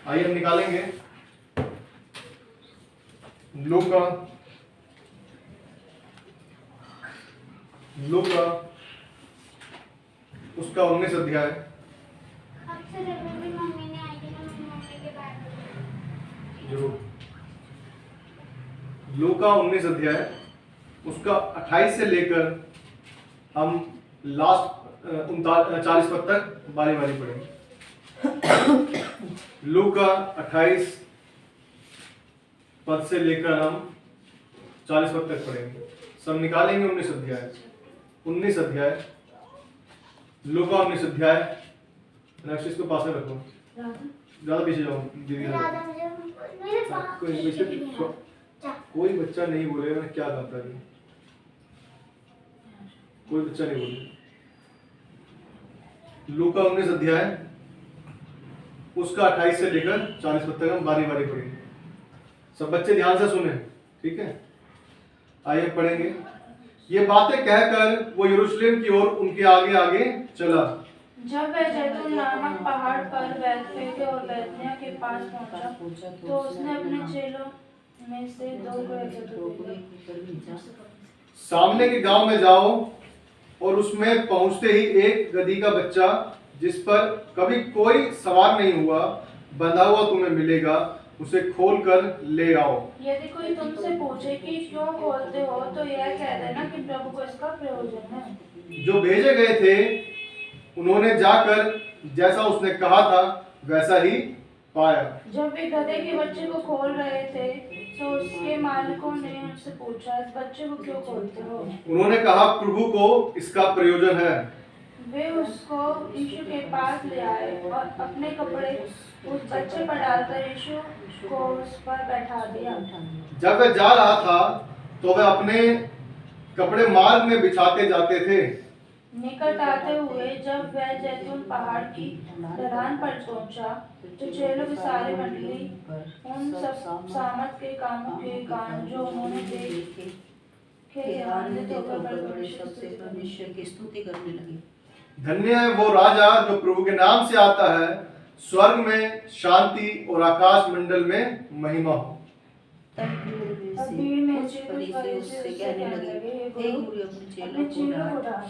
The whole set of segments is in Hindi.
आइए हम निकालेंगे लूका उसका 19 अध्याय। जरूर। लूका 19 अध्याय उसका 28 से लेकर हम लास्ट 40 पद तक बारी बारी पढ़ेंगे। लूका 28 पद से लेकर हम 40 पद तक पढ़ेंगे। सब निकालेंगे 19 अध्याय लूका 19 अध्याय। नेक्स्ट इसको पास में रखो, ज्यादा पीछे जाओ दीदी। कोई बच्चा नहीं बोलेगा, मैं क्या करता है, कोई बच्चा नहीं बोलेगा। लूका 19 अध्याय उसका 28 से लेकर 40 पद तक हम बारी बारी पढ़ेंगे। सब बच्चे ध्यान से सुने, ठीक है? आइए पढ़ेंगे। ये बातें कहकर वो यरूशलेम की ओर उनके आगे आगे चला। जब वह जैतून नामक पहाड़ पर बैतफगे और बैतनिय्याह के पास पहुंचा तो उसने अपने चेलों में से दो को भेजा। सामने के गांव में जाओ और उसमें पहुंचते ही एक गधी का बच्चा जिस पर कभी कोई सवार नहीं हुआ बंधा हुआ तुम्हें मिलेगा, उसे खोल कर ले आओ। यदि कोई तुमसे पूछे कि क्यों खोलते हो तो यह कह देना कि प्रभु को इसका प्रयोजन है। जो भेजे गए थे उन्होंने जाकर जैसा उसने कहा था वैसा ही पाया। जब वे गधे के बच्चे को खोल रहे थे तो उसके मालिकों ने उनसे पूछा, इस बच्चे को क्यों खोलते हो? उन्होंने कहा, प्रभु को इसका प्रयोजन है। वे उसको यीशु के पास ले आए और अपने कपड़े उस बच्चे पर डालकर यीशु को उस पर बैठा दिया। जब वह जा रहा था तो वह अपने कपड़े मार्ग में बिछाते जाते थे। निकट आते हुए जब वह जैतून पहाड़ की ढलान पर पहुंचा तो चेलों की सारी मंडली उन सब सामर्थ के कामों के कारण जो उन्होंने देखे आनंदित होकर परमेश्वर की स्तुति करने लगे। धन्य है वो राजा जो प्रभु के नाम से आता है, स्वर्ग में शांति और आकाश मंडल में महिमा हो। भीड़ में से कुछ फरीसी कहने लगे, हे गुरु अपने चेलों को डांट।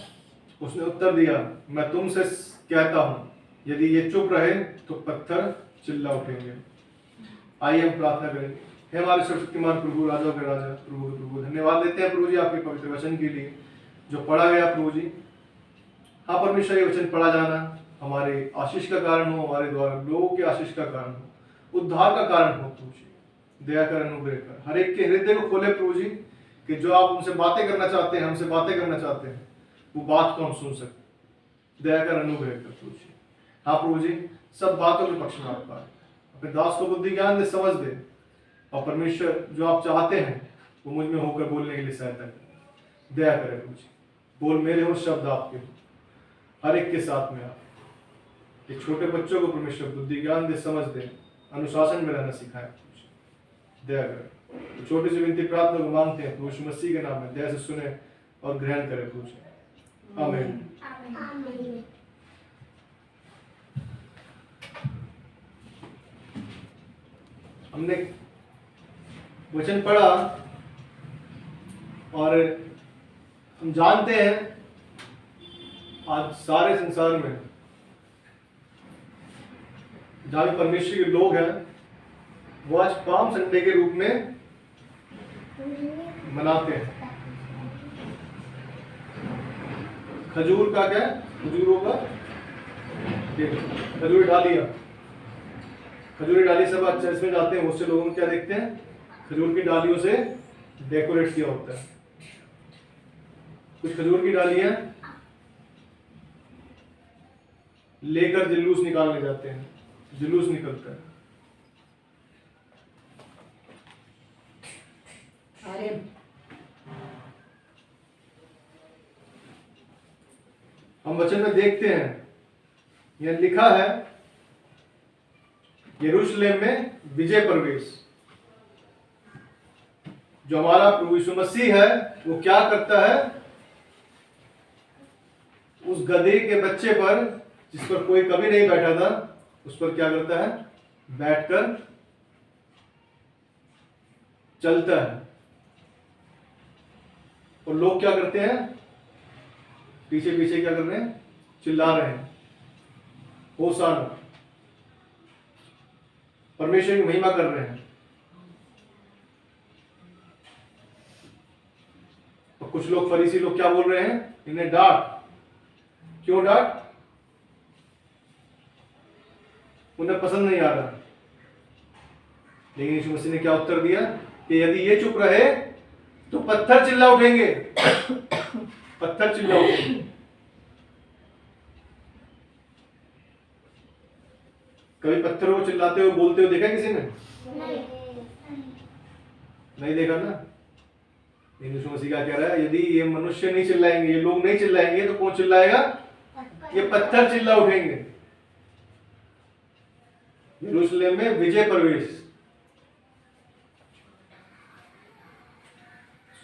उसने उत्तर दिया, मैं तुमसे कहता हूँ यदि ये चुप रहे तो पत्थर चिल्ला उठेंगे। आइए हम प्रार्थना करेंगे। हे हमारे सर्वशक्तिमान प्रभु, राजाओं के राजा, प्रभु के प्रभु, धन्यवाद देते हैं प्रभु जी आपके पवित्र वचन के लिए जो पढ़ा गया प्रभु जी। हाँ परमेश्वर, ये वचन पढ़ा जाना हमारे आशीष का कारण हो, हमारे द्वारा लोगों के आशीष का कारण हो, उद्धार का कारण हो। प्रभु जी दया कर, अनुग्रह कर, हर एक के हृदय को खोले प्रभु जी कि जो आप उनसे बातें करना चाहते हैं, हमसे बातें करना चाहते हैं, वो बात को हम सुन सके। दया कर, अनुग्रह कर प्रभु जी। हाँ प्रभु जी, सब बातों के पक्ष में आप पाए, अपने दास को बुद्धि ज्ञान दे, समझ दे, और परमेश्वर जो आप चाहते हैं वो मुझ में होकर बोलने के लिए सहायता करें। दया करें प्रभु जी, बोल मेरे हो, शब्द आपके हो, हर एक के साथ में आप एक छोटे बच्चों को परमेश्वर बुद्धि ज्ञान दे, समझ दे, अनुशासन में रहना सिखाए। दया करें। तो छोटी सी विनती प्रार्थना को मांगते हैं प्रभु मसीह के नाम में, दया से सुने और ग्रहण करें प्रभु जी। आमीन। हमने वचन पढ़ा और हम जानते हैं आज सारे संसार में जहां भी परमेश्वर के लोग हैं वो आज पाम संडे के रूप में मनाते हैं। खजूर का क्या, खजूरों का खजूरी डालियां, खजूरी डाली सब चर्च में जाते हैं, उससे लोगों क्या देखते हैं, खजूर की डालियों से डेकोरेट किया होता है। कुछ खजूर की डालियां लेकर जुलूस निकालने जाते हैं, जुलूस निकलता है। हम वचन में देखते हैं, यह लिखा है यरूशलेम में विजय प्रवेश। जो हमारा प्रभु यीशु मसीह है वो क्या करता है, उस गधे के बच्चे पर जिस पर कोई कभी नहीं बैठा था उस पर क्या करता है, बैठकर चलता है। और लोग क्या करते हैं? पीछे पीछे क्या कर रहे हैं? चिल्ला रहे हैं, होशाना, परमेश्वर की महिमा कर रहे हैं। और कुछ लोग, फरीसी लोग क्या बोल रहे हैं? इन्हें डांट। क्यों डांट? उन्हें पसंद नहीं आ रहा। लेकिन यीशु मसीह ने क्या उत्तर दिया कि यदि ये चुप रहे तो पत्थर चिल्ला उठेंगे। पत्थर चिल्ला उठेंगे। कभी पत्थरों को चिल्लाते हुए, बोलते हुए देखा किसी ने? नहीं देखा ना। यीशु मसीह क्या कह रहा है? यदि ये मनुष्य नहीं चिल्लाएंगे, ये लोग नहीं चिल्लाएंगे, तो कौन चिल्लाएगा? ये पत्थर चिल्ला उठेंगे। यरूशलेम में विजय प्रवेश।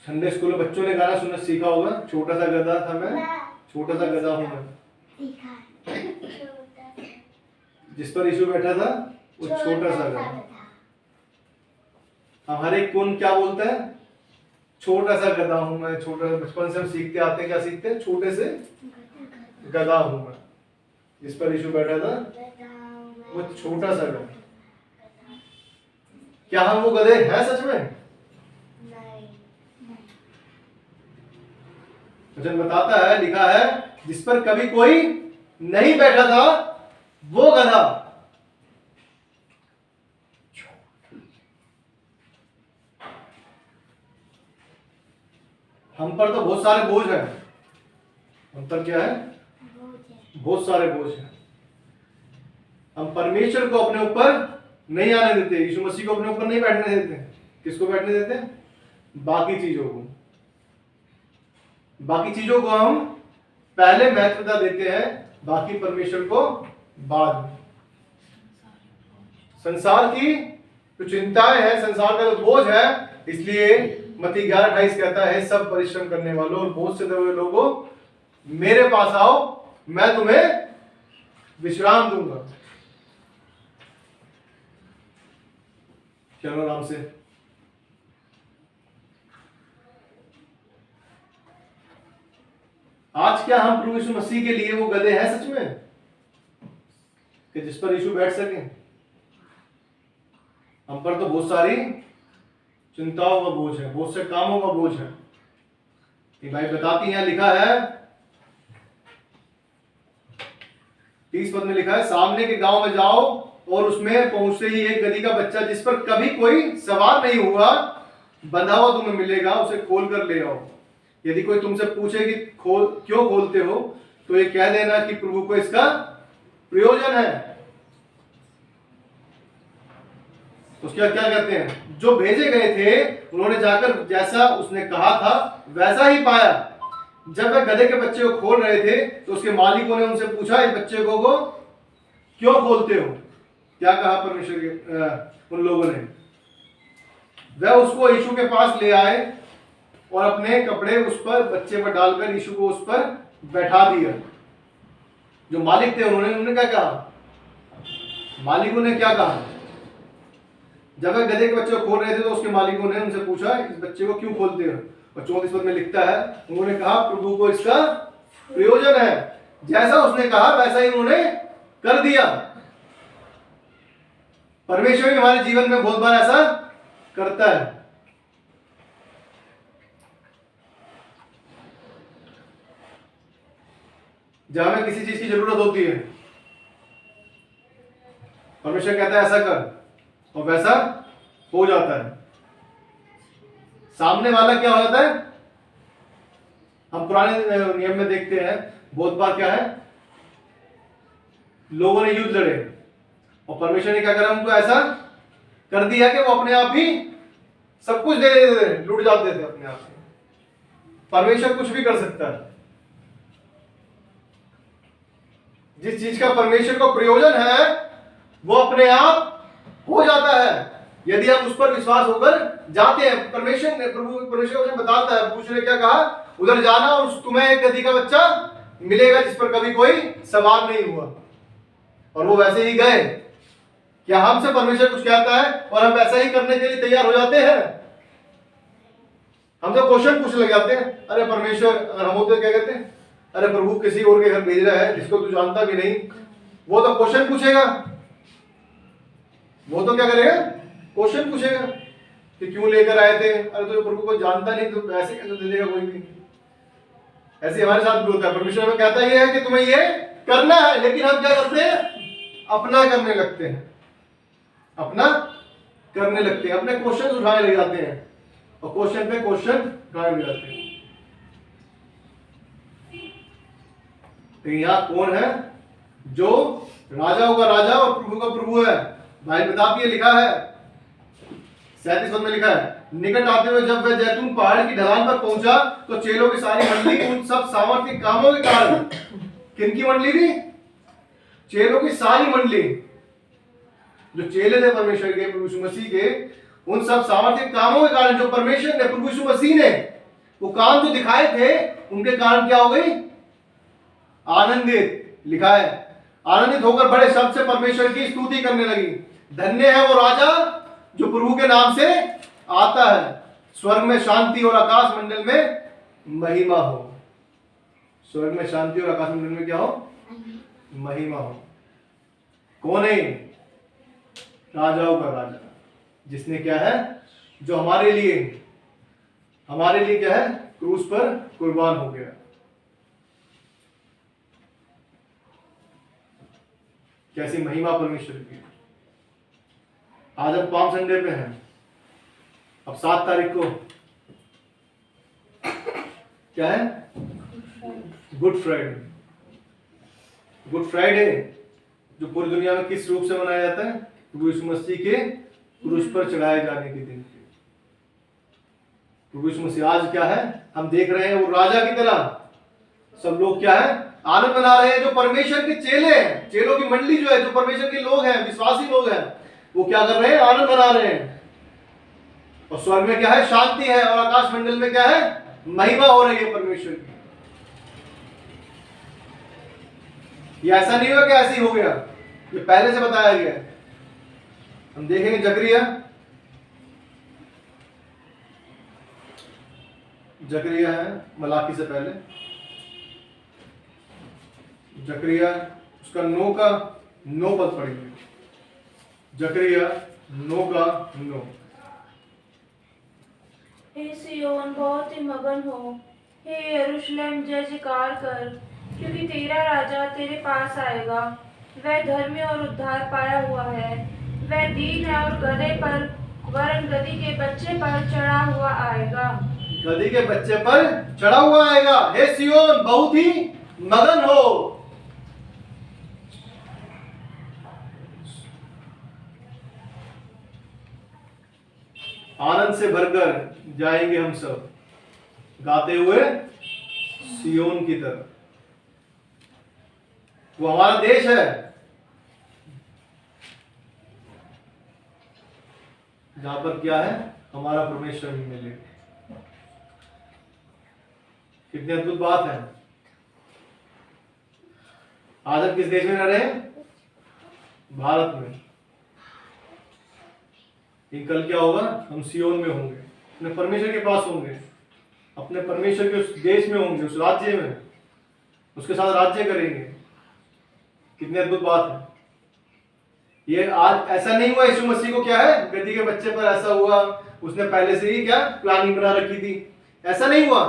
संडे स्कूल में बच्चों ने गाना सुनना सीखा होगा, छोटा सा गधा था मैं, छोटा सा गधा हूं मैं। जिस पर यीशु बैठा था वो छोटा सा गधा। हम हर एक कौन क्या बोलता है? छोटा सा गधा हूं मैं, छोटा सा। बचपन से हम सीखते आते हैं, क्या सीखते हैं? छोटे से गधा हूं मैं। जिस पर यीशु बैठा था वो छोटा सा गधा। क्या हम वो गधे हैं सच में? वचन बताता है, लिखा है, जिस पर कभी कोई नहीं बैठा था वो गधा। हम पर तो बहुत सारे बोझ हैं। हम पर क्या है? बहुत सारे बोझ हैं। हम परमेश्वर को अपने ऊपर नहीं आने देते, यीशु मसीह को अपने ऊपर नहीं बैठने देते। किसको बैठने देते हैं? बाकी चीजों को। बाकी चीजों को हम पहले महत्वता देते हैं, बाकी परमेश्वर को बाद में। संसार की जो चिंताएं हैं, संसार का जो बोझ है, इसलिए मत्ती 11:28 कहता है, सब परिश्रम करने वालों और बोझ से दबे हुए लोगों, मेरे पास आओ, मैं तुम्हें विश्राम दूंगा। चलो आराम से। आज क्या हम प्रभु यीशु मसीह के लिए वो गधे हैं सच में, कि जिस पर यीशु बैठ सके? हम पर तो बहुत सारी चिंताओं का बोझ है, बहुत से कामों का बोझ है। ये भाई बताती है, लिखा है 30 पद में लिखा है, सामने के गांव में जाओ और उसमें पहुंचते ही एक गधी का बच्चा जिस पर कभी कोई सवार नहीं हुआ बंधा हुआ तुम्हें मिलेगा, उसे खोल कर ले आओ। यदि कोई तुमसे पूछे कि क्यों खोलते हो, तो ये कह देना कि प्रभु को इसका प्रयोजन है। तो क्या क्या कहते हैं? जो भेजे गए थे उन्होंने जाकर जैसा उसने कहा था वैसा ही पाया। जब वह गधे के बच्चे को खोल रहे थे तो उसके मालिकों ने उनसे पूछा, इस बच्चे को क्यों खोलते हो? क्या कहा परमेश्वर के उन लोगों ने? वह उसको यीशु के पास ले आए और अपने कपड़े उस पर, बच्चे पर डालकर यीशु को उस पर बैठा दिया। जो मालिक थे उन्होंने क्या कहा? मालिकों ने क्या कहा? जब वह गधे के बच्चे को खोल रहे थे तो उसके मालिकों ने उनसे पूछा, इस बच्चे को क्यों खोलते हो? और 34 पद में लिखता है, उन्होंने कहा, प्रभु को इसका प्रयोजन है। जैसा उसने कहा वैसा ही उन्होंने कर दिया। परमेश्वर भी हमारे जीवन में बहुत बार ऐसा करता है। जब हमें किसी चीज की जरूरत होती है, परमेश्वर कहता है ऐसा कर, और वैसा हो जाता है। सामने वाला क्या हो जाता है? हम पुराने नियम में देखते हैं बहुत बार क्या है, लोगों ने युद्ध लड़े और परमेश्वर ने क्या करा, उनको ऐसा कर दिया कि वो अपने आप ही सब कुछ दे देते थे, लुट जाते थे अपने आप से। परमेश्वर कुछ भी कर सकता है। जिस चीज का परमेश्वर को प्रयोजन है वो अपने आप हो जाता है, यदि आप उस पर विश्वास होकर जाते हैं। परमेश्वर ने बताता है, पूछ ने क्या कहा, उधर जाना और तुम्हें एक गधी का बच्चा मिलेगा जिस पर कभी कोई सवार नहीं हुआ। और वो वैसे ही गए क्या हमसे परमेश्वर कुछ कहता है और हम वैसा ही करने के लिए तैयार हो जाते हैं? हम तो क्वेश्चन पूछने लग जाते हैं, अरे परमेश्वर, अगर हम होते क्या कहते हैं, अरे प्रभु किसी और के घर भेज रहा है जिसको तू जानता भी नहीं। वो तो क्वेश्चन पूछेगा, वो तो क्या करेगा, क्वेश्चन पूछेगा कि क्यों लेकर आए थे। अरे तो प्रभु को जानता नहीं तो ऐसे कैसे दे देगा कोई भी। ऐसे हमारे साथ भी होता है। परमेश्वर हमें कहता ये है कि तुम्हें ये करना है, लेकिन हम क्या करते हैं, अपना करने लगते हैं, अपना करने लगते हैं, अपने क्वेश्चन उठाने लग जाते हैं और क्वेश्चन पे क्वेश्चन उठाने लग जाते हैं। तो यहाँ कौन है जो राजाओं का राजा और प्रभु का प्रभु है? बाइबल बताती है, लिखा है 37 पद में लिखा है, निकट आते हुए जब वह जैतून पहाड़ की ढलान पर पहुंचा तो चेलों की सारी मंडली उन सब सामर्थ्य कामों के कारण, किनकी मंडली थी? चेलों की सारी मंडली, जो चेले थे परमेश्वर के, प्रभु यीशु मसीह के, उन सब सामर्थ्य कामों के कारण जो परमेश्वर ने, प्रभु यीशु मसीह ने वो काम जो दिखाए थे, उनके कारण क्या हो गई? आनंदित। लिखा है, आनंदित होकर बड़े शब्द से परमेश्वर की स्तुति करने लगी। धन्य है वो राजा जो प्रभु के नाम से आता है, स्वर्ग में शांति और आकाश मंडल में महिमा हो। स्वर्ग में शांति और आकाश मंडल में क्या हो? महिमा हो। कौन है? राजाओं का राजा, जिसने क्या है, जो हमारे लिए क्या है, क्रूस पर कुर्बान हो गया। कैसी महिमा परमेश्वर की। आज हम पाम संडे पे हैं, अब 7 तारीख को क्या है? Good Friday. गुड फ्राइडे जो पूरी दुनिया में किस रूप से मनाया जाता है? प्रभु यीशु मसीह के क्रूस पर चढ़ाए जाने के दिन। प्रभु यीशु मसीह आज क्या है, हम देख रहे हैं वो राजा की तरह सब लोग क्या है, आनंद मना रहे हैं। जो परमेश्वर के चेले हैं, चेलों की मंडली जो है, जो परमेश्वर के लोग हैं, विश्वासी लोग हैं, वो क्या कर रहे हैं? आनंद मना रहे हैं। और स्वर्ग में क्या है? शांति है, और आकाश मंडल में क्या है? महिमा हो रही है परमेश्वर की। ये ऐसा नहीं हुआ कि ऐसे ही हो गया, ये पहले से बताया गया है। हम देखेंगे जकरिया है मलाकी से पहले। जकरिया उसका 9 पद पढ़ेंगे। जकरिया 9। हे सियोन बहुत ही मगन हो, हे यरूशलेम जय जयकार कर, क्योंकि तेरा राजा तेरे पास आएगा। वह धर्मी और उद्धार पाया हुआ है, वह दीन है और गधे पर वरन गधी के बच्चे पर चढ़ा हुआ आएगा। गधी के बच्चे पर चढ़ा हुआ आएगा। हे सियोन बहुत ही मगन हो। आनंद से भरकर जाएंगे हम सब, गाते हुए सियोन की तरफ। वो हमारा देश है जहां पर क्या है, हमारा परमेश्वर भी मिले। कितनी अद्भुत बात है। आज हम किस देश में रह रहे हैं? भारत में। कल क्या होगा? हम सियोन में होंगे, अपने परमेश्वर के पास होंगे, अपने परमेश्वर के उस देश में होंगे, उस राज्य में, उसके साथ राज्य करेंगे। कितनी अद्भुत बात है। ये आज ऐसा नहीं हुआ यीशु मसीह को क्या है, गधी के बच्चे पर ऐसा हुआ, उसने पहले से ही क्या प्लानिंग बना रखी थी। ऐसा नहीं हुआ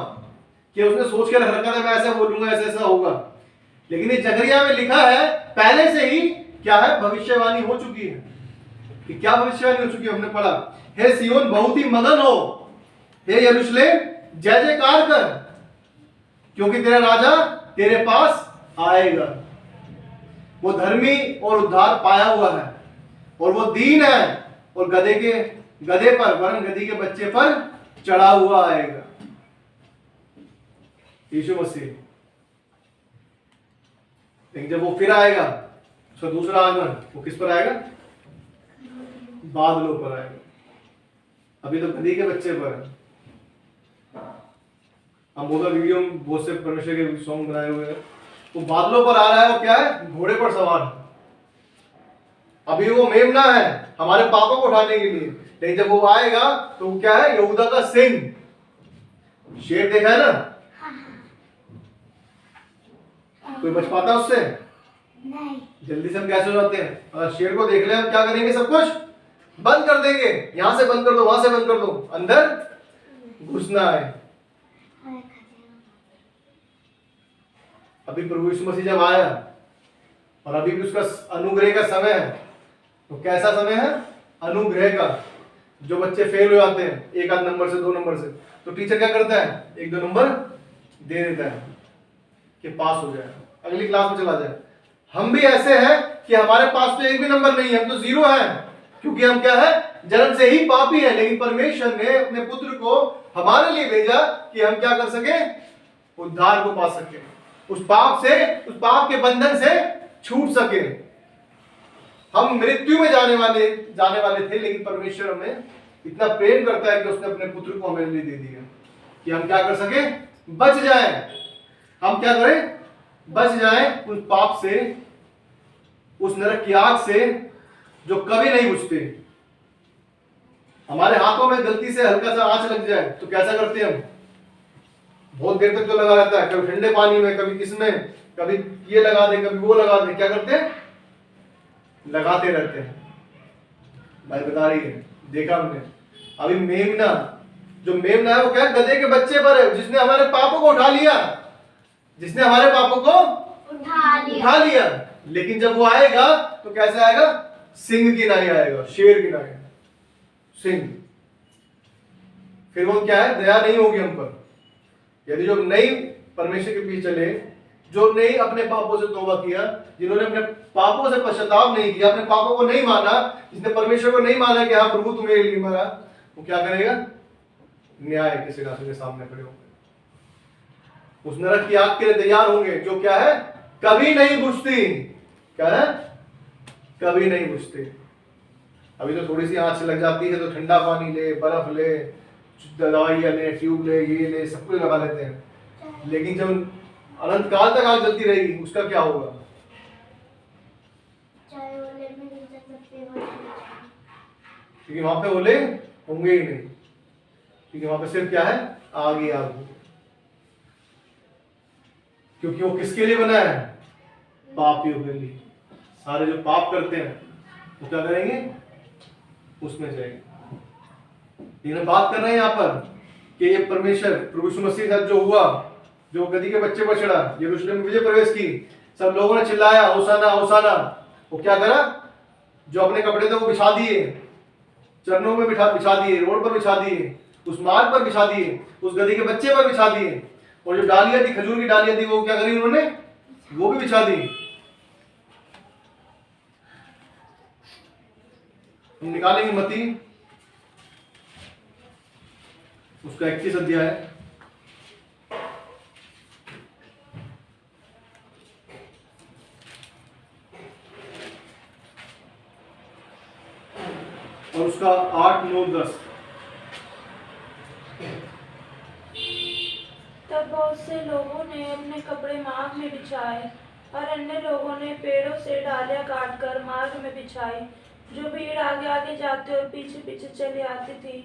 कि उसने सोच के रखा था मैं ऐसा बोलूंगा, ऐसा होगा। लेकिन ये जकरिया में लिखा है, पहले से ही क्या है, भविष्यवाणी हो चुकी है। कि क्या भविष्यवाणी हो चुकी है? हमने पढ़ा, हे सियोन बहुत ही मगन हो, हे यरूशलेम जय जयकार कर, क्योंकि तेरा राजा तेरे पास आएगा। वो धर्मी और उद्धार पाया हुआ है, और वो दीन है, और गधे पर वरन गधी के बच्चे पर चढ़ा हुआ आएगा। यीशु मसीह। लेकिन जब वो फिर आएगा, उसका दूसरा आगमन, वो किस पर आएगा? बादलों पर आएगा। अभी तो गधी के बच्चे पर है। हम बहुत वीडियो में बहुत से परमेश्वर के सॉन्ग बनाए हुए हैं। वो बादलों पर आ रहा है, और क्या है? घोड़े पर सवार है। अभी वो मेमना है हमारे पापों को उठाने के लिए, लेकिन जब वो आएगा तो वो क्या है, यहूदा का सिंह। शेर देखा है ना, कोई बच पाता है उससे? नहीं। जल्दी से हम कैसे हो जाते हैं? अगर शेर को देख ले हम क्या करेंगे, सब कुछ बंद कर देंगे, यहां से बंद कर दो, वहां से बंद कर दो, अंदर घुसना है। अभी प्रभु यीशु मसीह जब आया और अभी भी उसका अनुग्रह का समय है, तो कैसा समय है? अनुग्रह का। जो बच्चे फेल हो जाते हैं एक आध नंबर से, 2 नंबर से, तो टीचर क्या करता है, 1-2 नंबर दे देता है कि पास हो जाए, अगली क्लास में चला जाए। हम भी ऐसे हैं कि हमारे पास तो एक भी नंबर नहीं है, हम तो 0 हैं, क्योंकि हम क्या है, जन्म से ही पापी हैं। लेकिन परमेश्वर ने अपने पुत्र को हमारे लिए भेजा कि हम क्या कर सके, उद्धार को पा सके, उस पाप से, उस पाप के बंधन से छूट सके। हम मृत्यु में जाने वाले थे, लेकिन परमेश्वर हमें इतना प्रेम करता है कि उसने अपने पुत्र को हमारे लिए दे दिया कि हम क्या कर सके, बच जाएं। हम क्या करें, बच जाएं उस पाप से, उस नरक की आग से जो कभी नहीं बुझती। हमारे हाथों में गलती से हल्का सा आंच लग जाए तो कैसा करते हैं हम, बहुत देर तक तो लगा रहता है, कभी ठंडे पानी में, कभी किसमें, कभी ये लगा दे, कभी वो लगा दे, क्या करते हैं, लगाते रहते हैं। भाई बता रही है, देखा हमने। अभी मेमना, जो मेमना है वो क्या, गधे के बच्चे पर है, जिसने हमारे पापों को उठा लिया, जिसने हमारे पापों को उठा लिया। लेकिन जब वो आएगा तो कैसे आएगा, सिंह की नाई आएगा, शेर की नाई, सिंह। फिर वो क्या है, दया नहीं होगी हम पर। यदि जो नहीं परमेश्वर के पीछे चले, जो नहीं अपने पापों से तौबा किया, जिन्होंने अपने पापों से पश्चाताप नहीं किया, अपने पापों को नहीं माना, जिसने परमेश्वर को नहीं माना कि हाँ प्रभु तू मेरे लिए मरा, वो क्या करेगा, न्याय के सिंहासन के सामने खड़े होंगे, उस नरक की आग के लिए तैयार होंगे, जो क्या है, कभी नहीं बुझती। क्या है, कभी नहीं बुझती। अभी तो थोड़ी सी आंच लग जाती है तो ठंडा पानी ले, बर्फ ले, दवाइयां ले, ट्यूब ले, ये ले, सब कुछ लगा लेते हैं। लेकिन जब अनंत काल तक आग जलती रहेगी, उसका क्या होगा, क्योंकि वहां पे ओले होंगे ही नहीं, क्योंकि वहां पे सिर्फ क्या है, आग ही आग। क्योंकि वो किसके लिए बना है, पापियों के लिए। सारे जो पाप करते हैं वो क्या करेंगे, उसमें जाएंगे। लेकिन बात कर रहे हैं यहाँ पर कि ये परमेश्वर प्रभु यीशु मसीह के साथ जो हुआ, जो गधी के बच्चे पर चढ़ा, यरूशलेम में विजय प्रवेश की, सब लोगों ने चिल्लाया होसाना होसाना। वो क्या करा, जो अपने कपड़े थे वो बिछा दिए, चरणों में बिछा दिए, रोड पर बिछा दिए, उस मार्ग पर बिछा दिए, उस गधी के बच्चे पर बिछा दिए, और जो डालियां थी, खजूर की डालियां थी, वो क्या करी उन्होंने, वो भी बिछा दी। हम निकालेंगे मत्ती उसका 31 अध्याय, और उसका 8, 9, 10। तब बहुत से लोगों ने अपने कपड़े मार्ग में बिछाए और अन्य लोगों ने पेड़ों से डालियां काटकर मार्ग में बिछाई। जो भीड़ आगे आगे जाती और पीछे पीछे चली आती थी,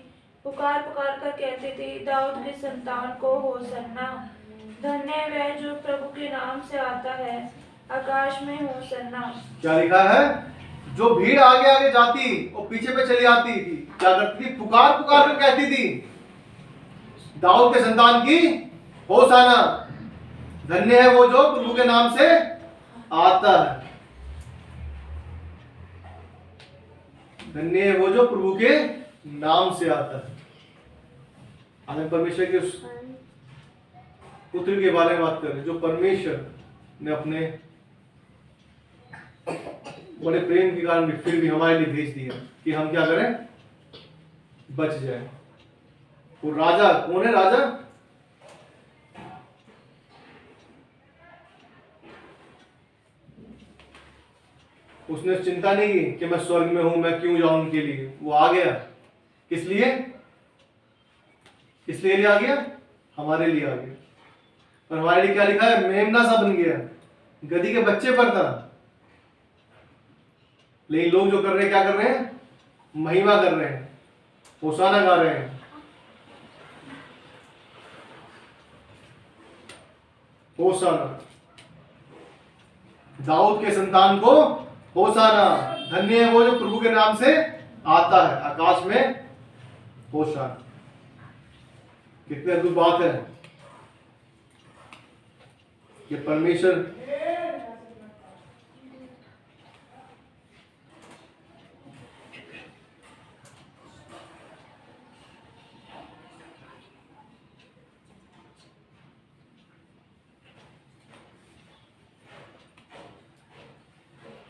पुकार पुकार कर कहती थी, दाऊद के संतान को होसन्ना। धन्य है वह जो प्रभु के नाम से आता है, आकाश में होसन्ना। क्या लिखा है, जो भीड़ आगे आगे जाती और पीछे पे चली आती थी, क्या करती थी, पुकार पुकार कर कहती थी, दाऊद के संतान की होसाना। धन्य है वो जो प्रभु के नाम से आता है, धन्य है वो जो प्रभु के नाम से आता है। हमें परमेश्वर के उस पुत्र के बारे में बात करें, जो परमेश्वर ने अपने बड़े प्रेम के कारण भी फिर भी हमारे लिए भेज दिया कि हम क्या करें, बच जाए। वो राजा कौन है, राजा उसने चिंता नहीं की कि मैं स्वर्ग में हूं, मैं क्यों जाऊं उनके लिए। वो आ गया, किस लिए, किस लिए आ गया, हमारे लिए आ गया। और हमारे लिए क्या लिखा है, मेमना सा बन गया, गधी के बच्चे पर था, लेकिन लोग जो कर रहे हैं क्या कर रहे हैं? महिमा कर रहे हैं, होशाना गा रहे हैं। होशाना, दाऊद के संतान को होशाना, धन्य है वो जो प्रभु के नाम से आता है, आकाश में होशाना। कितनी अद्भुत बात है कि परमेश्वर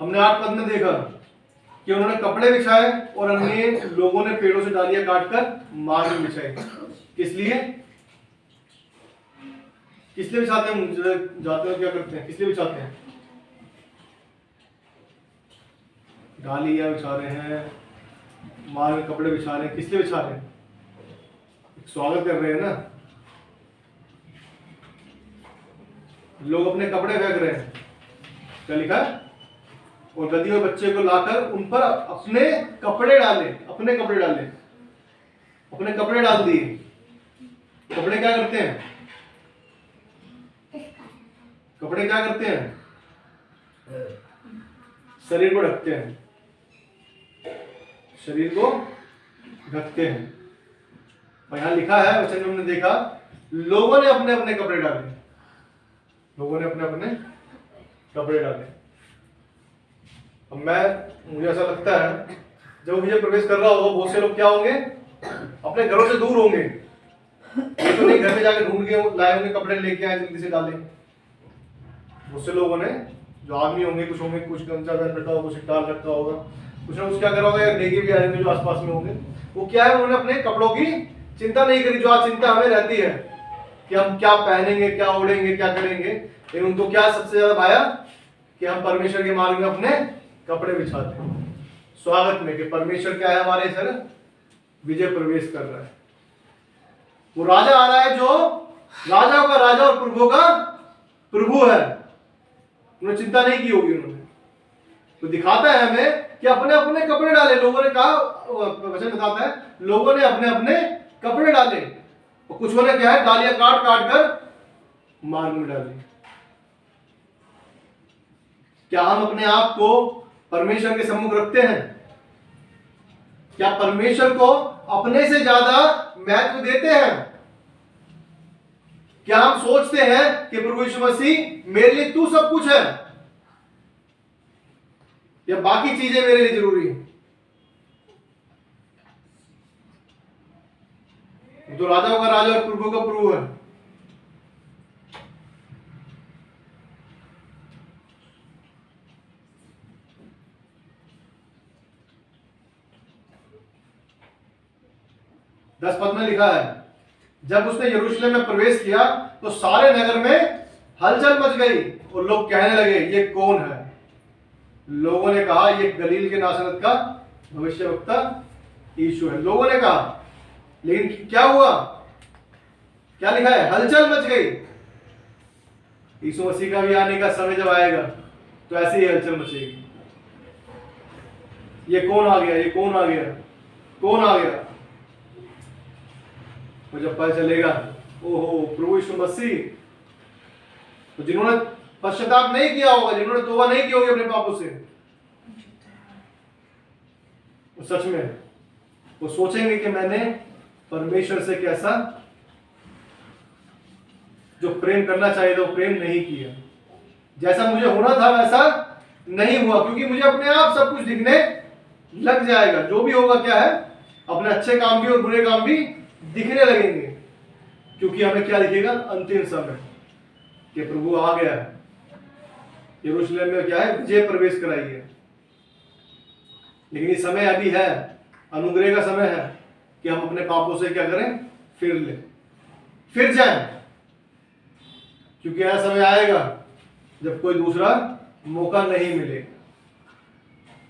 हमने 8 पद में देखा कि उन्होंने कपड़े बिछाए और अन्य लोगों ने पेड़ों से डालियां काटकर मार्ग में बिछाई। किस लिए? किस लिए बिछाते हैं? जाते हो क्या करते हैं? किस लिए बिछाते हैं? डालियां बिछा रहे हैं, मार्ग में कपड़े बिछा रहे हैं। किस लिए बिछा रहे हैं? स्वागत कर रहे हैं ना। लोग अपने कपड़े फेंक रहे हैं, क्या लिखा है? और गधी और बच्चे को लाकर उन पर अपने कपड़े डाले, अपने कपड़े डाले, अपने कपड़े डाल दिए। कपड़े क्या करते हैं? कपड़े क्या करते हैं? शरीर को ढकते हैं, शरीर को ढकते हैं। और यहां लिखा है, वचन में हमने देखा, लोगों ने अपने अपने कपड़े डाले, लोगों ने अपने अपने कपड़े डाले। अब मुझे ऐसा लगता है जब विजय प्रवेश कर रहा होगा, बहुत से लोग क्या होंगे? अपने घरों से दूर होंगे, ये तो नहीं घर में जाकर ढूंढ के लाए होंगे, कपड़े लेके आए जल्दी से डाले। बहुत से लोगों ने, जो आदमी होंगे, कुछ गमछा पहन रखा होगा, कुछ टाल रखा होगा, कुछ ना कुछ क्या करा होगा, या लेके भी आए होंगे जो आसपास में होंगे। वो क्या है, उन्होंने अपने कपड़ों की चिंता नहीं करी, जो आज चिंता हमें रहती है कि हम क्या पहनेंगे, क्या ओढ़ेंगे, क्या करेंगे। लेकिन उनको क्या सबसे ज्यादा भाया कि हम परमेश्वर के मार्ग में अपने कपड़े बिछाते हैं, स्वागत में, कि परमेश्वर क्या है हमारे सर, विजय प्रवेश कर रहा है। वो राजा आ रहा है जो राजाओं का राजा और प्रभु का प्रभु है। उन्होंने चिंता नहीं की होगी उन्होंने। तो दिखाता है हमें कि अपने अपने कपड़े डाले। लोगों ने कहा, वचन बताता है, लोगों ने अपने अपने कपड़े डाले, और कुछ ने क्या है, डालियां काट काट कर मार्ग में डाली। क्या हम अपने आप को परमेश्वर के सम्मुख रखते हैं? क्या परमेश्वर को अपने से ज्यादा महत्व देते हैं? क्या हम सोचते हैं कि प्रभु यीशु मसीह मेरे लिए तू सब कुछ है, या बाकी चीजें मेरे लिए जरूरी है? तो राजाओं का राजा और प्रभु का प्रभु है। दस पद में लिखा है, जब उसने यरूशलेम में प्रवेश किया तो सारे नगर में हलचल मच गई और लोग कहने लगे, ये कौन है? लोगों ने कहा, ये गलील के नासरत का भविष्यवक्ता यीशु है। लोगों ने कहा, लेकिन क्या हुआ? क्या लिखा है? हलचल मच गई। यीशु मसीह का भी आने का समय जब आएगा तो ऐसे ही हलचल मचेगी। ये कौन आ गया? ये कौन आ गया? कौन आ गया? तो जब पता चलेगा, ओहो प्रभु यीशु मसीह, तो जिन्होंने पश्चाताप नहीं किया होगा, जिन्होंने तौबा नहीं की होगी अपने पापों से, वो सच में वो सोचेंगे कि मैंने परमेश्वर से कैसा जो प्रेम करना चाहिए था वो प्रेम नहीं किया, जैसा मुझे होना था वैसा नहीं हुआ, क्योंकि मुझे अपने आप सब कुछ दिखने लग जाएगा। जो भी होगा क्या है, अपने अच्छे काम भी और बुरे काम भी दिखने लगेंगे, क्योंकि हमें क्या दिखेगा? अंतिम समय कि प्रभु आ गया है, यरूशलेम में क्या है, विजय प्रवेश कराई है। लेकिन ये समय अभी है, अनुग्रह का समय है कि हम अपने पापों से क्या करें? फिर ले, फिर जाएं, क्योंकि ऐसा समय आएगा जब कोई दूसरा मौका नहीं मिलेगा।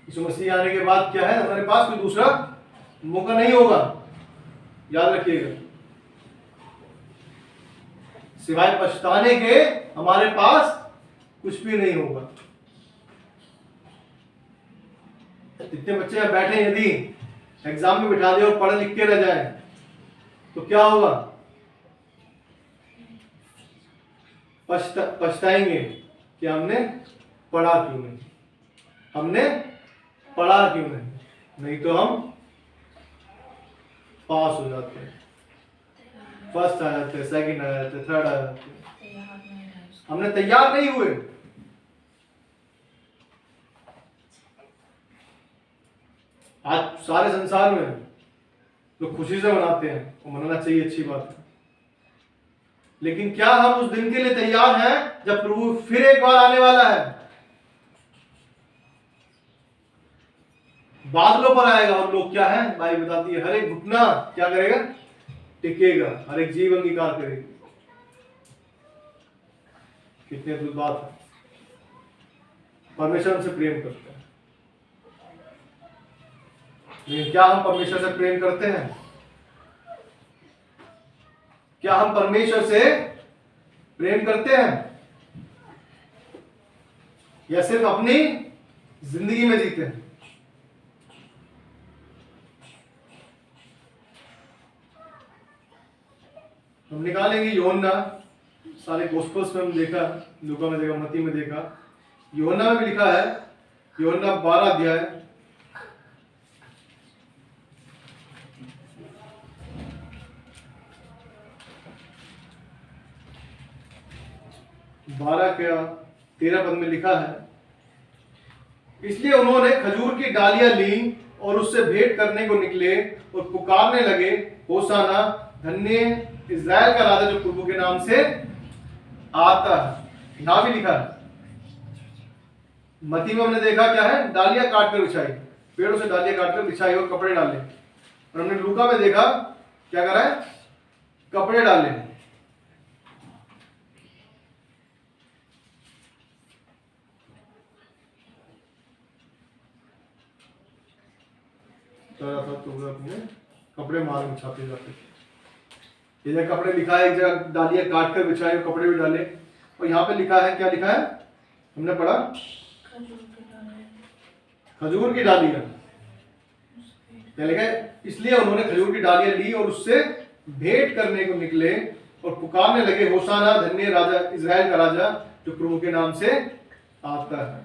यीशु मसीह आने के बाद क्या है, हमारे पास कोई दूसरा मौका नहीं होगा, याद रखिएगा। सिवाय पछताने के हमारे पास कुछ भी नहीं होगा। जितने बच्चे यहाँ बैठे हैं, यदि एग्जाम में बिठा दे और पढ़ लिख के रह जाए तो क्या होगा? पछताएंगे कि हमने पढ़ा क्यों नहीं, हमने पढ़ा क्यों नहीं तो हम पास हो जाते हैं, फर्स्ट आ जाते हैं, सेकंड आ जाते हैं, थर्ड आ जाते हैं। हमने तैयार नहीं हुए। आज सारे संसार में लोग खुशी से मनाते हैं और मनाना चाहिए, अच्छी बात है, लेकिन क्या हम उस दिन के लिए तैयार हैं जब प्रभु फिर एक बार आने वाला है? बादलों पर आएगा और लोग क्या है, बाइबल बताती है, हर एक घुटना क्या करेगा? टिकेगा, हर एक जीव अंगीकार करेगी। कितने अद्भुत बात है। परमेश्वर हमसे प्रेम करते हैं, लेकिन क्या हम परमेश्वर से प्रेम करते हैं? क्या हम परमेश्वर से प्रेम करते हैं या सिर्फ अपनी जिंदगी में जीते हैं? हम निकालेंगे यूहन्ना, सारे गोस्पेल्स में हम देखा, लूका में देखा, मत्ती में देखा, यूहन्ना में भी लिखा है, यूहन्ना 12 अध्याय 12 के 13 पद में लिखा है, इसलिए उन्होंने खजूर की डालियां ली और उससे भेंट करने को निकले और पुकारने लगे, होशाना, धन्य इज़राइल का राजा जो प्रभु के नाम से आता है। यहां भी लिखा है। मत्ती में हमने देखा क्या है, डालियां काटकर बिछाई, पेड़ों से डालियां काटकर बिछाई और कपड़े डाले। और हमने लूका में देखा क्या कर रहा है, कपड़े डाले। कपड़े मार बिछाते जाते थे। इधर कपड़े लिखा है, एक जगह डालियां काट कर बिछाए और कपड़े भी डाले। और यहाँ पे लिखा है, क्या लिखा है, हमने पढ़ा, खजूर की डालियां। क्या लिखा है, इसलिए उन्होंने खजूर की डालियां ली और उससे भेंट करने को निकले और पुकारने लगे, होशाना, धन्य राजा इज़राइल का राजा जो प्रभु के नाम से आता है।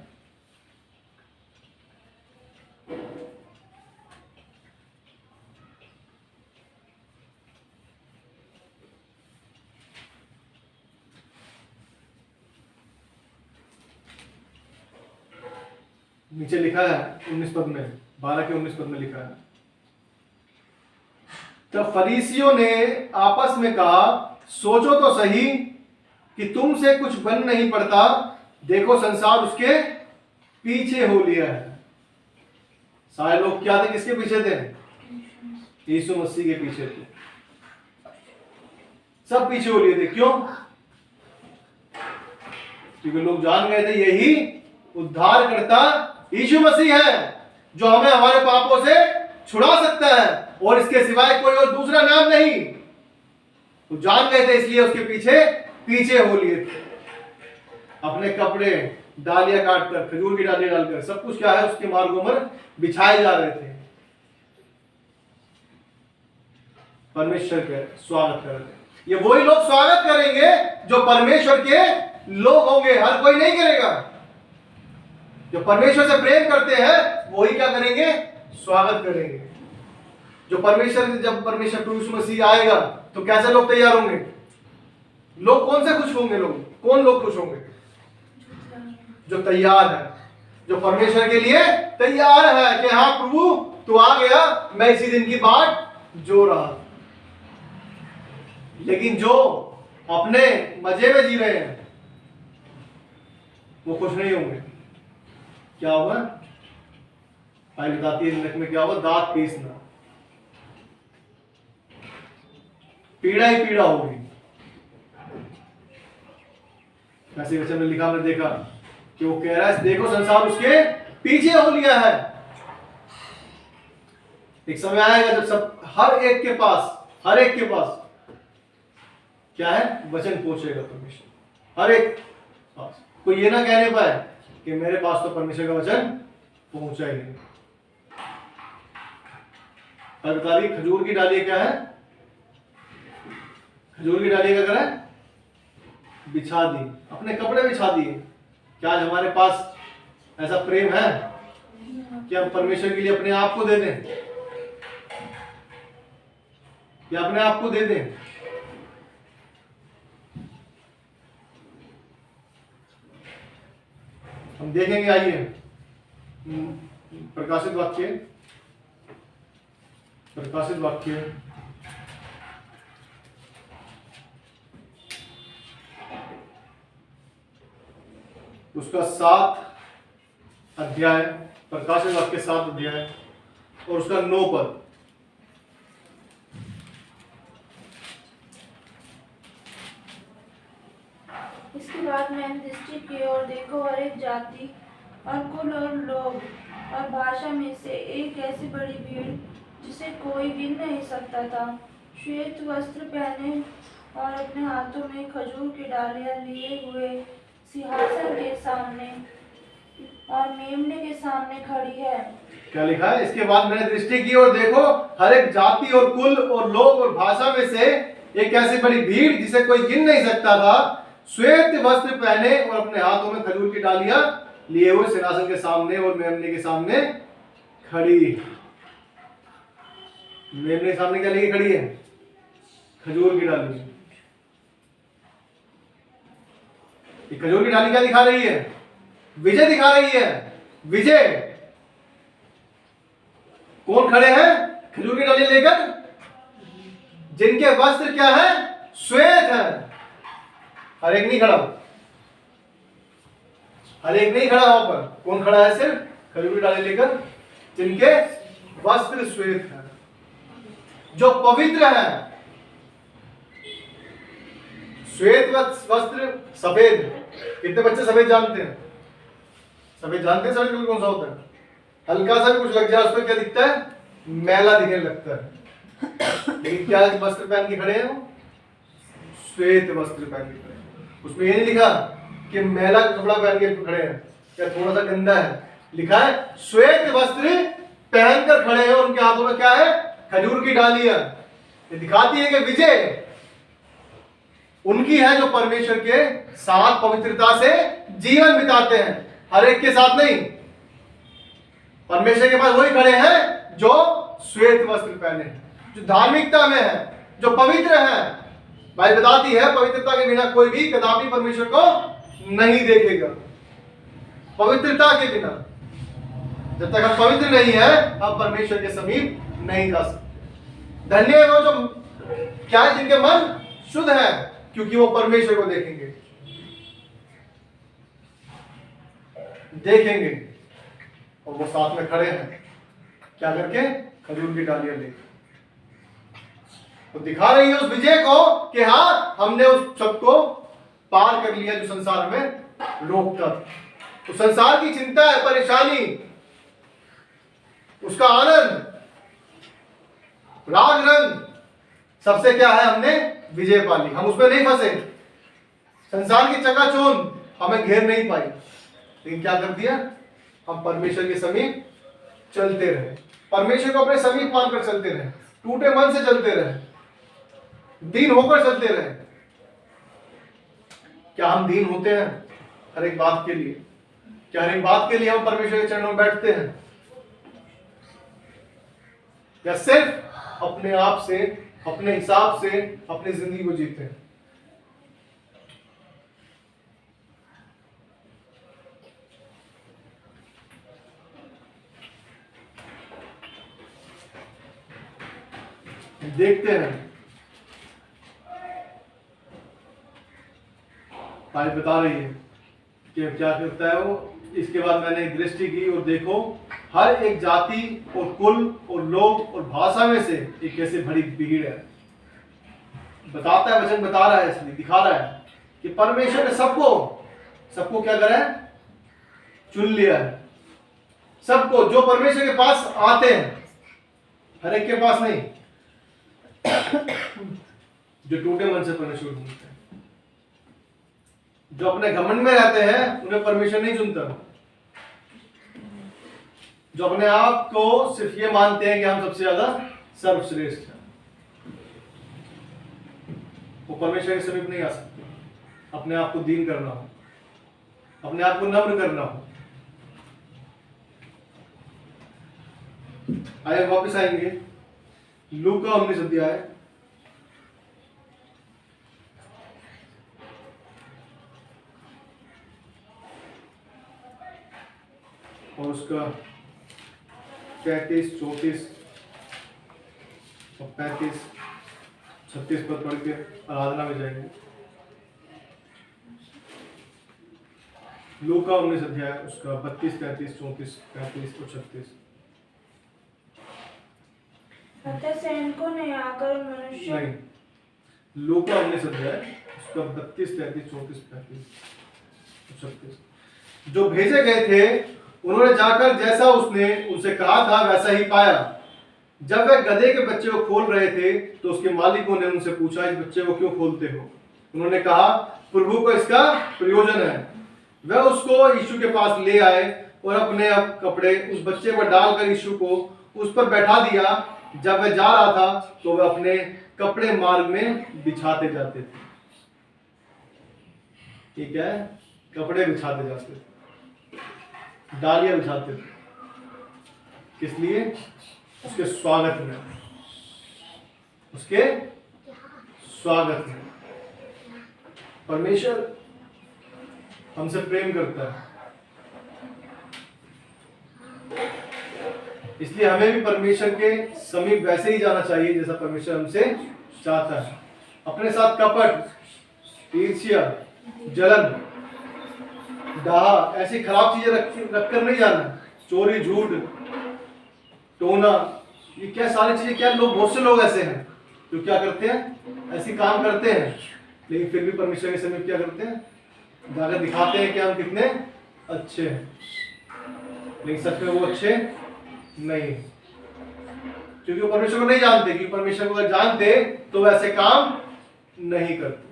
नीचे लिखा है 19 पद में, 12 के 19 पद में लिखा है, तब फरीसियों ने आपस में कहा, सोचो तो सही कि तुमसे कुछ बन नहीं पड़ता, देखो संसार उसके पीछे हो लिया है। सारे लोग क्या थे, किसके पीछे थे? यीशु मसीह के पीछे थे। सब पीछे हो लिए थे। क्यों? क्योंकि लोग जान गए थे यही उद्धारकर्ता यीशु मसीह है जो हमें हमारे पापों से छुड़ा सकता है और इसके सिवाय कोई और दूसरा नाम नहीं। तो जान गए थे, इसलिए उसके पीछे पीछे हो लिए थे। अपने कपड़े डालियां काटकर, खजूर की डालियां डालकर, सब कुछ क्या है, उसके मार्गों पर बिछाए जा रहे थे। परमेश्वर के स्वागत कर रहे थे। ये वही लोग स्वागत करेंगे जो परमेश्वर के लोग होंगे, हर कोई नहीं करेगा। जो परमेश्वर से प्रेम करते हैं वही क्या करेंगे, स्वागत करेंगे। जो परमेश्वर, जब परमेश्वर प्रभु यीशु मसीह आएगा तो कैसे लोग तैयार होंगे? लोग कौन से खुश होंगे? कौन लोग खुश होंगे? जो तैयार है, जो परमेश्वर के लिए तैयार है कि हाँ प्रभु तू आ गया, मैं इसी दिन की बाट जो रहा। लेकिन जो अपने मजे में जी रहे हैं वो खुश नहीं होंगे। क्या होगा? भाई बताती है जिंदगी में क्या होगा, दांत पीसना, पीड़ा ही पीड़ा होगी। ऐसे वचन में लिखा, हमने देखा कि वो कह रहा है, देखो संसार उसके पीछे हो लिया है। एक समय आएगा जब सब, हर एक के पास क्या है, वचन पहुंचेगा परमेश्वर, हर एक पास। कोई ये ना कहने पाए कि मेरे पास तो परमेश्वर का वचन पहुंचा ही नहीं। भाई बता रही खजूर की डाली क्या है? खजूर की डाली क्या करा है? बिछा दी, अपने कपड़े बिछा दिए। क्या आज हमारे पास ऐसा प्रेम है कि हम परमेश्वर के लिए अपने आप को दे दें, या अपने आप को दे दें? हम देखेंगे, आइए प्रकाशित वाक्य, प्रकाशित वाक्य उसका 7 अध्याय, प्रकाशित वाक्य 7 अध्याय और उसका 9 पद। इसके बाद मैंने दृष्टि की और देखो, हर एक जाति और कुल और लोग और भाषा में से एक ऐसी बड़ी भीड़ जिसे कोई गिन नहीं सकता था, श्वेत वस्त्र पहने और अपने हाथों में खजूर की डालियां लिए हुए सिंहासन के सामने और मेमने के सामने खड़ी है। क्या लिखा है? इसके बाद मैंने दृष्टि की और देखो, हर एक जाति और कुल और लोग और भाषा में से एक ऐसी बड़ी भीड़ जिसे कोई गिन नहीं सकता था, श्वेत वस्त्र पहने और अपने हाथों में खजूर की डालियां लिए हुए सिंहासन के सामने और मेमने के सामने खड़ी। मेमने के सामने क्या लेके खड़ी है? खजूर की डाली। ये खजूर की डाली क्या दिखा रही है? विजय दिखा रही है। विजय। कौन खड़े हैं खजूर की डाली लेकर? जिनके वस्त्र क्या है? श्वेत है। हर एक नहीं खड़ा, हर एक नहीं खड़ा वहां पर। कौन खड़ा है? सिर्फ खजूर की डाली लेकर जिनके वस्त्र श्वेत है, जो पवित्र है। श्वेत वस्त्र सफेद। कितने बच्चे सफेद जानते हैं? सफेद जानते हैं सफेद कलर कौन सा होता है? हल्का सा भी कुछ लग जाए उस पर क्या दिखता है? मैला दिखने लगता है। लेकिन क्या वस्त्र पहन के खड़े हैं? श्वेत वस्त्र पहन के खड़े हैं। उसमें ये नहीं लिखा कि मैला कपड़ा पहन के खड़े हैं या थोड़ा सा गंदा है। लिखा है श्वेत वस्त्र पहनकर खड़े हैं। उनके हाथों में क्या है? खजूर की डालियां। ये दिखाती है कि विजय उनकी है जो परमेश्वर के साथ पवित्रता से जीवन बिताते हैं। हर एक के साथ नहीं। परमेश्वर के पास वही खड़े हैं जो श्वेत वस्त्र पहने हैं, जो धार्मिकता में है, जो पवित्र है। भाई बताती है पवित्रता के बिना कोई भी कदापि परमेश्वर को नहीं देखेगा। पवित्रता के बिना, जब तक हम पवित्र नहीं है, हम परमेश्वर के समीप नहीं जा सकते। धन्य है वो जो क्या है, जिनके मन शुद्ध है, क्योंकि वो परमेश्वर को देखेंगे। देखेंगे और वो साथ में खड़े हैं क्या करके? खजूर की डालियां लेकर। तो दिखा रही है उस विजय को कि हाँ, हमने उस सब को पार कर लिया जो संसार हमें रोकता था। तो संसार की चिंता है, परेशानी, उसका आनंद, राग रंग, सबसे क्या है? हमने विजय पा ली। हम उसमें नहीं फंसे। संसार की चकाचौंध हमें घेर नहीं पाई। लेकिन क्या कर दिया? हम परमेश्वर के समीप चलते रहे, परमेश्वर को अपने समीप मानकर चलते रहे, टूटे मन से चलते रहे, दीन होकर चलते रहे। क्या हम दीन होते हैं हर एक बात के लिए? क्या हर एक बात के लिए हम परमेश्वर के चरणों में बैठते हैं? या सिर्फ अपने आप से, अपने हिसाब से अपनी जिंदगी को जीते हैं? देखते हैं। भाई बता रही है कि क्या करता है वो। इसके बाद मैंने एक दृष्टि की और देखो, हर एक जाति और कुल और लोग और भाषा में से एक ऐसी बड़ी भीड़ है। बताता है, वचन बता रहा है, इसलिए दिखा रहा है कि परमेश्वर ने सबको क्या करा है? चुन लिया है। सबको जो परमेश्वर के पास आते हैं, हर एक के पास नहीं, जो टूटे मन से परमेश्वर ढूंढते हैं, जो अपने घमंड में रहते हैं, उन्हें परमेश्वर नहीं चुनता। जो अपने आप को सिर्फ ये मानते हैं कि हम सबसे ज्यादा सर्वश्रेष्ठ है। वो परमेश्वर के समीप नहीं आ सकते। अपने आप को दीन करना हो, अपने आप को नम्र करना हो। आइए वापस आएंगे लूका 19 अध्याय और उसका 33, 34 और 35, 36 पर पढ़ के आराधना में जाएंगे। लूका 19 अध्याय उसका 32, 33, 34, 35 और 36। अतः सैनिकों ने आकर मनुष्य नहीं, लूका 19 अध्याय उसका 32, 33, 34, 35 और 36। जो भेजे गए थे उन्होंने जाकर जैसा उसने उनसे कहा था वैसा ही पाया। जब वे गधे के बच्चे को खोल रहे थे तो उसके मालिकों ने उनसे पूछा, इस बच्चे को क्यों खोलते हो? उन्होंने कहा, प्रभु को इसका प्रयोजन है। वे उसको यीशु के पास ले आए और अपने कपड़े उस बच्चे पर डालकर यीशु को उस पर बैठा दिया। जब वह जा रहा था तो वह अपने कपड़े मार्ग में बिछाते जाते थे। ठीक है, कपड़े बिछाते जाते थे, डालियां बिछाते थे। किस लिए? उसके स्वागत में, उसके स्वागत में। परमेश्वर हमसे प्रेम करता है, इसलिए हमें भी परमेश्वर के समीप वैसे ही जाना चाहिए जैसा परमेश्वर हमसे चाहता है। अपने साथ कपट, ईर्ष्या, जलन, डाह, ऐसी खराब चीजें रखकर नहीं जाना। चोरी, झूठ, टोना, ये क्या सारी चीजें, क्या लोग, बहुत से लोग ऐसे हैं जो क्या करते हैं, ऐसी काम करते हैं, लेकिन फिर भी परमेश्वर के समीप क्या करते हैं, जाकर दिखाते हैं कि हम कितने अच्छे हैं, लेकिन सच में वो अच्छे नहीं, क्योंकि वो परमेश्वर को नहीं जानते। कि परमेश्वर को अगर जानते तो वैसे काम नहीं करते।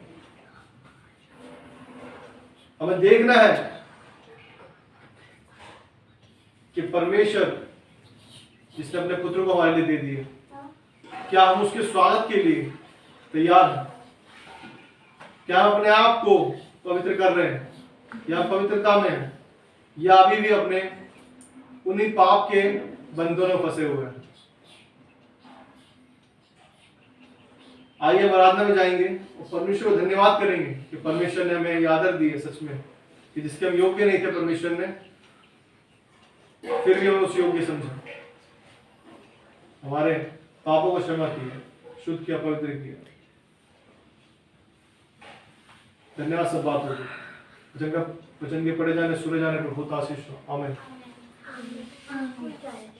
हमें देखना है कि परमेश्वर जिसने अपने पुत्र को हमारे लिए दे दिए, क्या हम उसके स्वागत के लिए तैयार हैं? क्या हम अपने आप को पवित्र कर रहे हैं, या पवित्रता में हैं, या अभी भी अपने उन्हीं पाप के बंधनों में फंसे हुए हैं? आइए हम आराधना में जाएंगे और परमेश्वर को धन्यवाद करेंगे कि परमेश्वर ने हमें ये आदर दी है, सच में, कि जिसके हम योग्य नहीं थे, परमेश्वर ने फिर भी हमें उस योग्य समझा, हमारे पापों को क्षमा किया, शुद्ध किया, पवित्र किया। धन्यवाद सब बात होगी। वचन के पढ़े जाने, सुने जाने पर होता आशीष हो। आमीन।